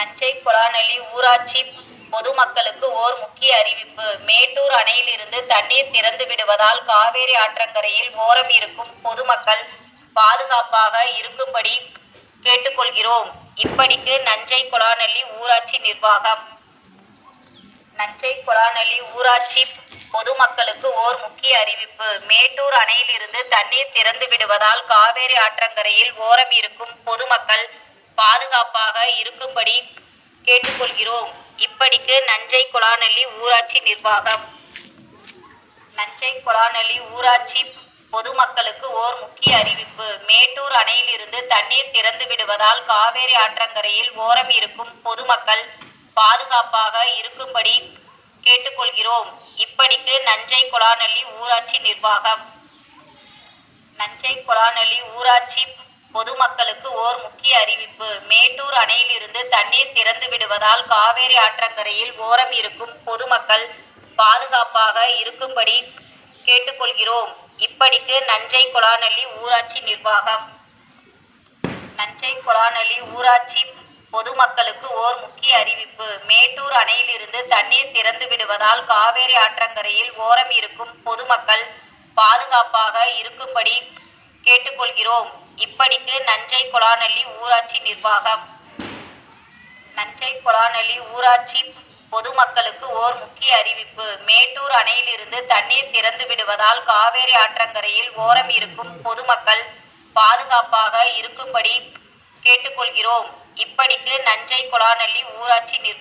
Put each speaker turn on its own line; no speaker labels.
நஞ்சை கொலாநெல்லி ஊராட்சி பொதுமக்களுக்கு ஓர் முக்கிய அறிவிப்பு. மேட்டூர் அணையிலிருந்து தண்ணீர் திறந்து விடுவதால் காவேரி ஆற்றங்கரையில் ஓரம் இருக்கும் பொதுமக்கள் பாதுகாப்பாக இருக்கும்படி கேட்டுக்கொள்கிறோம். இப்படிக்கு நஞ்சை கொலாநெல்லி ஊராட்சி நிர்வாகம். நஞ்சை கொலாநெல்லி ஊராட்சி பொதுமக்களுக்கு ஓர் முக்கிய அறிவிப்பு. மேட்டூர் அணையிலிருந்து தண்ணீர் திறந்து விடுவதால் காவேரி ஆற்றங்கரையில் ஓரம் இருக்கும் பொதுமக்கள் பாதுகாப்பாக இருக்கும்படி கேட்டுக்கொள்கிறோம். இப்படிக்கு நஞ்சை கொலாநெல்லி ஊராட்சி நிர்வாகம். நஞ்சை கொலாநெல்லி ஊராட்சி பொதுமக்களுக்கு ஓர் முக்கிய அறிவிப்பு. மேட்டூர் அணையிலிருந்து தண்ணீர் திறந்து விடுவதால் காவேரி ஆற்றங்கரையில் ஓரம் இருக்கும் பொதுமக்கள் பாதுகாப்பாக இருக்கும்படி கேட்டுக்கொள்கிறோம். இப்படிக்கு நஞ்சை கொலாநெல்லி ஊராட்சி நிர்வாகம். நஞ்சை கொலாநெல்லி ஊராட்சி பொதுமக்களுக்கு ஓர் முக்கிய அறிவிப்பு. மேட்டூர் அணையிலிருந்து தண்ணீர் திறந்து விடுவதால் காவேரி ஆற்றங்கரையில் ஓரம் இருக்கும் பொதுமக்கள் பாதுகாப்பாக இருக்கும்படி கேட்டுக்கொள்கிறோம். இப்படிக்கு நஞ்சை கொலாநெல்லி ஊராட்சி நிர்வாகம். நஞ்சை கொலாநெல்லி ஊராட்சி பொதுமக்களுக்கு ஓர் முக்கிய அறிவிப்பு. மேட்டூர் அணையிலிருந்து தண்ணீர் திறந்து விடுவதால் காவேரி ஆற்றங்கரையில் ஓரம் இருக்கும் பொதுமக்கள் பாதுகாப்பாக இருக்கும்படி கேட்டுக்கொள்கிறோம். இப்படிக்கு நஞ்சை கொலாநெல்லி ஊராட்சி நிர்வாகம். நஞ்சை கொலாநெல்லி ஊராட்சி பொதுமக்களுக்கு ஓர் முக்கிய அறிவிப்பு. மேட்டூர் அணையிலிருந்து தண்ணீர் திறந்து விடுவதால் காவேரி ஆற்றங்கரையில் ஓரம் இருக்கும் பொதுமக்கள் பாதுகாப்பாக இருக்கும்படி கேட்டுக்கொள்கிறோம். இப்படிக்கு நஞ்சை கொலாநெல்லி ஊராட்சி நிர்வாகம்.